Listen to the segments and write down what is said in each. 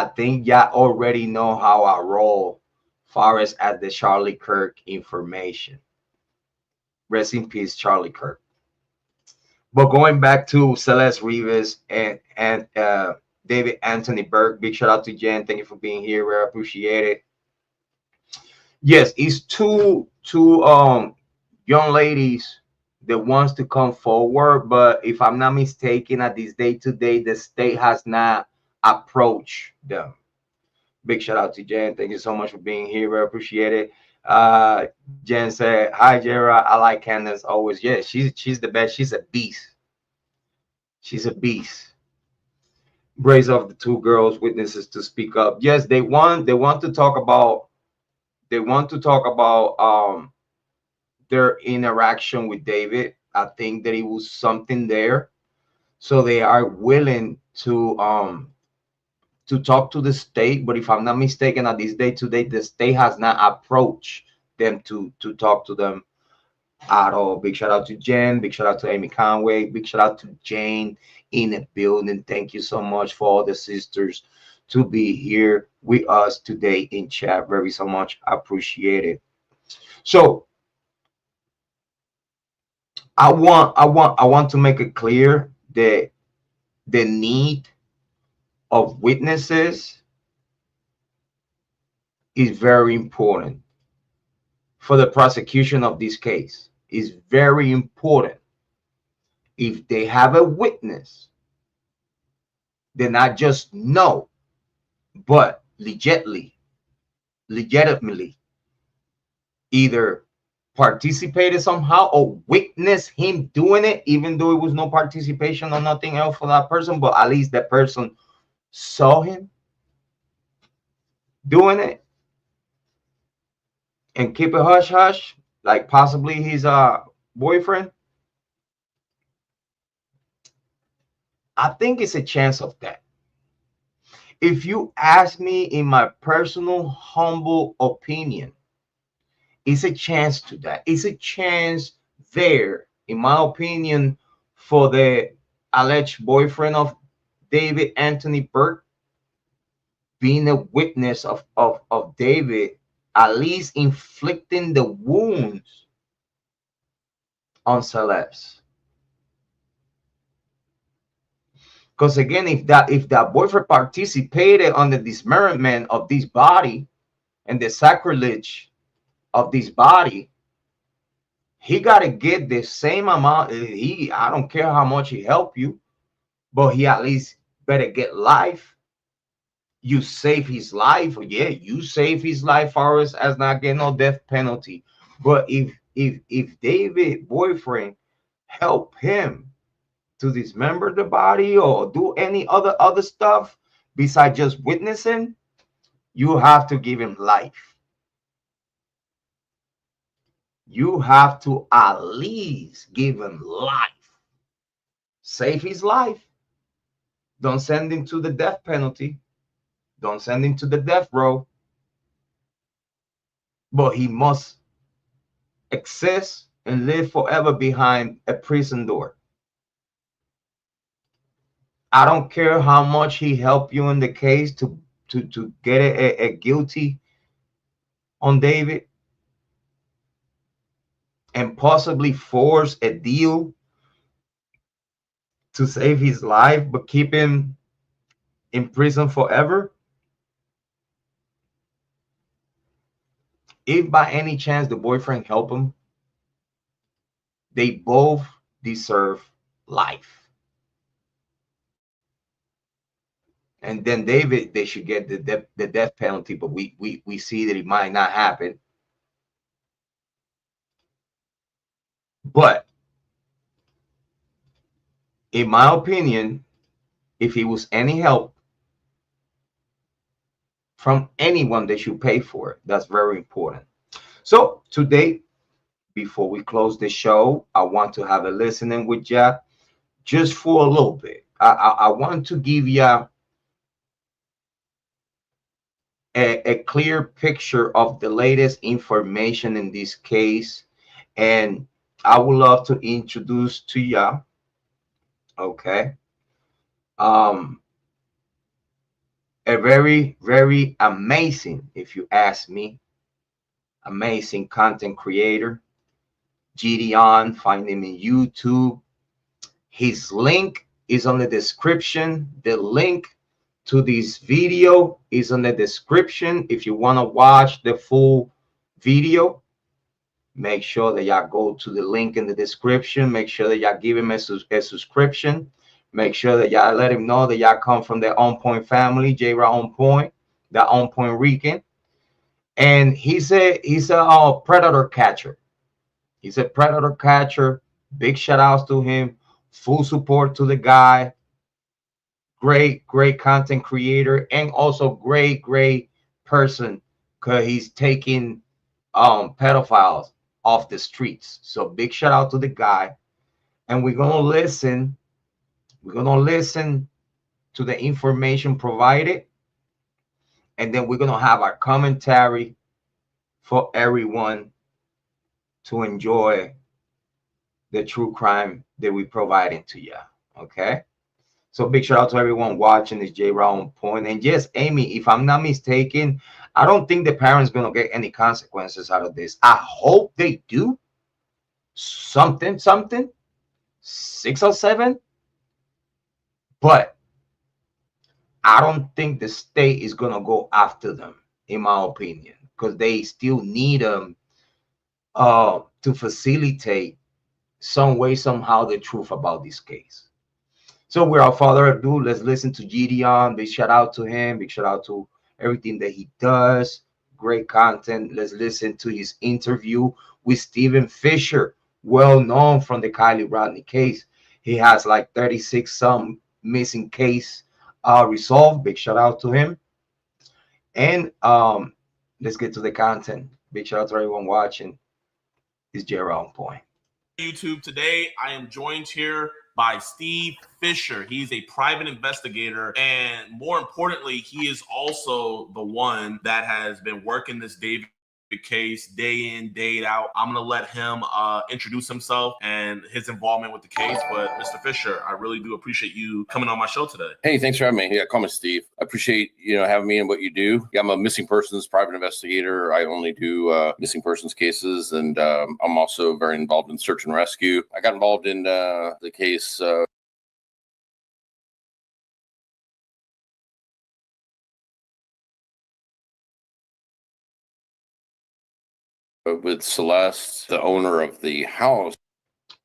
I think y'all already know how I roll far as at the Charlie Kirk information. Rest in peace, Charlie Kirk. But going back to Celeste Rivas and David Anthony Burke, big shout out to Jen. Thank you for being here. I appreciate it. Yes, it's two young ladies that wants to come forward, but if I'm not mistaken, at this day today, the state has not approached them. Big shout out to Jen. Thank you so much for being here. I appreciate it. Jen said, "Hi, Jrod. I like Candace always. Yeah, she's the best. She's a beast. She's a beast." Raise of the two girls witnesses to speak up. Yes, they want to talk about their interaction with David. I think that it was something there, so they are willing to talk to the state. But if I'm not mistaken, at this day today, the state has not approached them to talk to them at all. Big shout out to Jen. Big shout out to Amy Conway. Big shout out to Jane in the building. Thank you so much for all the sisters to be here with us today in chat. Very so much. I appreciate it. So I want to make it clear that the need of witnesses is very important for the prosecution of this case. Is very important. If they have a witness, they not just know, but legitimately either participated somehow or witness him doing it, even though it was no participation or nothing else for that person, but at least that person saw him doing it, and keep it hush hush, like possibly his boyfriend. I think it's a chance of that. If you ask me, in my personal humble opinion, it's a chance to that. It's a chance there, in my opinion, for the alleged boyfriend of David Anthony Burke being a witness of David, at least inflicting the wounds on Celeste. Because again, if that boyfriend participated on the dismemberment of this body and the sacrilege of this body, he got to get the same amount. I don't care how much he helped you, but he at least better get life. You save his life. Yeah, you save his life for us as not getting no death penalty. But if David boyfriend help him to dismember the body or do any other stuff besides just witnessing, you have to give him life. You have to at least give him life. Save his life. Don't send him to the death penalty. Don't send him to the death row. But he must exist and live forever behind a prison door. I don't care how much he helped you in the case to get a guilty on David and possibly force a deal to save his life, but keep him in prison forever. If by any chance the boyfriend help him, they both deserve life. And then David, they should get the death penalty, but we see that it might not happen. But in my opinion, if he was any help from anyone, they should pay for it. That's very important. So today, before we close the show, I want to have a listening with you just for a little bit. I want to give you a clear picture of the latest information in this case, and I would love to introduce to you, okay, a a very, very amazing, if you ask me, amazing content creator. Jidion, find him in YouTube. His link is on the description. The link to this video is on the description. If you want to watch the full video, make sure that y'all go to the link in the description. Make sure that y'all give him a subscription. Make sure that y'all let him know that y'all come from the On Point family, Jrod On Point, the On Point Rican. And he's a predator catcher. He's a predator catcher. Big shout outs to him. Full support to the guy. Great content creator, and also great person, because he's taking pedophiles off the streets. So big shout out to the guy. And we're gonna listen to the information provided, and then we're gonna have our commentary for everyone to enjoy the true crime that we providing to you. Okay, so big shout out to everyone watching this Jrod On Point. And yes, Amy, if I'm not mistaken, I don't think the parents gonna get any consequences out of this. I hope they do something 6 or 7, but I don't think the state is gonna go after them, in my opinion, because they still need them to facilitate some way, somehow, the truth about this case. So without further ado, let's listen to Jidion. Big shout out to him. Big shout out to everything that he does. Great content. Let's listen to his interview with Stephen Fisher, well known from the Kiely Rodni case. He has like 36 some missing case resolved. Big shout out to him. And let's get to the content. Big shout out to everyone watching. It's Jrod On Point. YouTube today, I am joined here by Steve Fisher. He's a private investigator, and more importantly, he is also the one that has been working this David case day in, day out. I'm gonna let him introduce himself and his involvement with the case. But Mr. Fisher, I really do appreciate you coming on my show today. Hey, thanks for having me. Yeah, call me Steve. I appreciate having me and what you do. Yeah, I'm a missing persons private investigator. I only do missing persons cases, and I'm also very involved in search and rescue. I got involved in the case with Celeste, the owner of the house.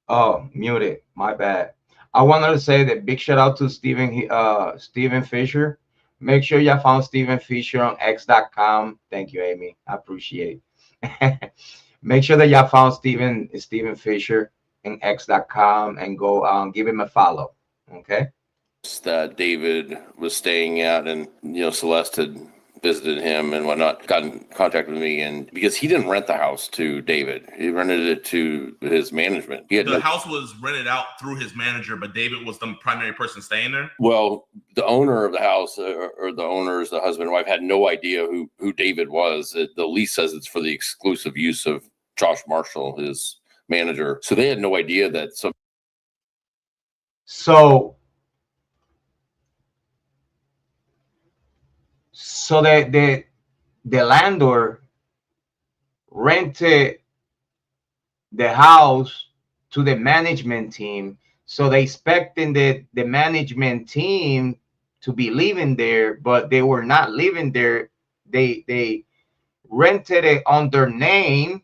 Oh, muted. My bad. I wanted to say that big shout out to Stephen Fisher. Make sure you found Stephen Fisher on x.com. Thank you, Amy. I appreciate it. Make sure that y'all found Stephen Fisher in x.com and go give him a follow. Okay. That David was staying at, and Celeste had visited him and whatnot, got in contact with me, and because he didn't rent the house to David, he rented it to his management. The house was rented out through his manager, but David was the primary person staying there. Well, the owner of the house, or the owners, the husband and wife, had no idea who David was. The lease says it's for the exclusive use of Josh Marshall, his manager. So they had no idea that So the landlord rented the house to the management team. So they expecting the management team to be living there, but they were not living there. They rented it on their name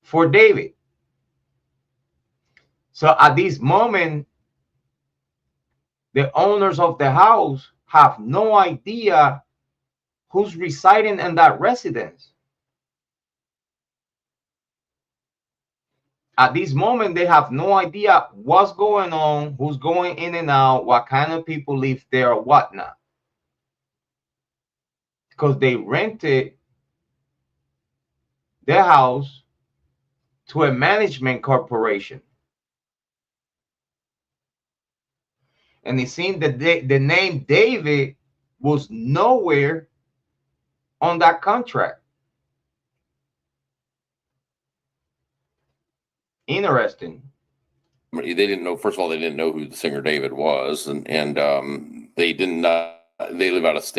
for David. So at this moment, the owners of the house have no idea who's residing in that residence. At this moment, they have no idea what's going on, who's going in and out, what kind of people live there or whatnot. Because they rented their house to a management corporation. And it seemed that the name David was nowhere on that contract. Interesting. They didn't know. First of all, they didn't know who the singer David was, and they did not They live out of state.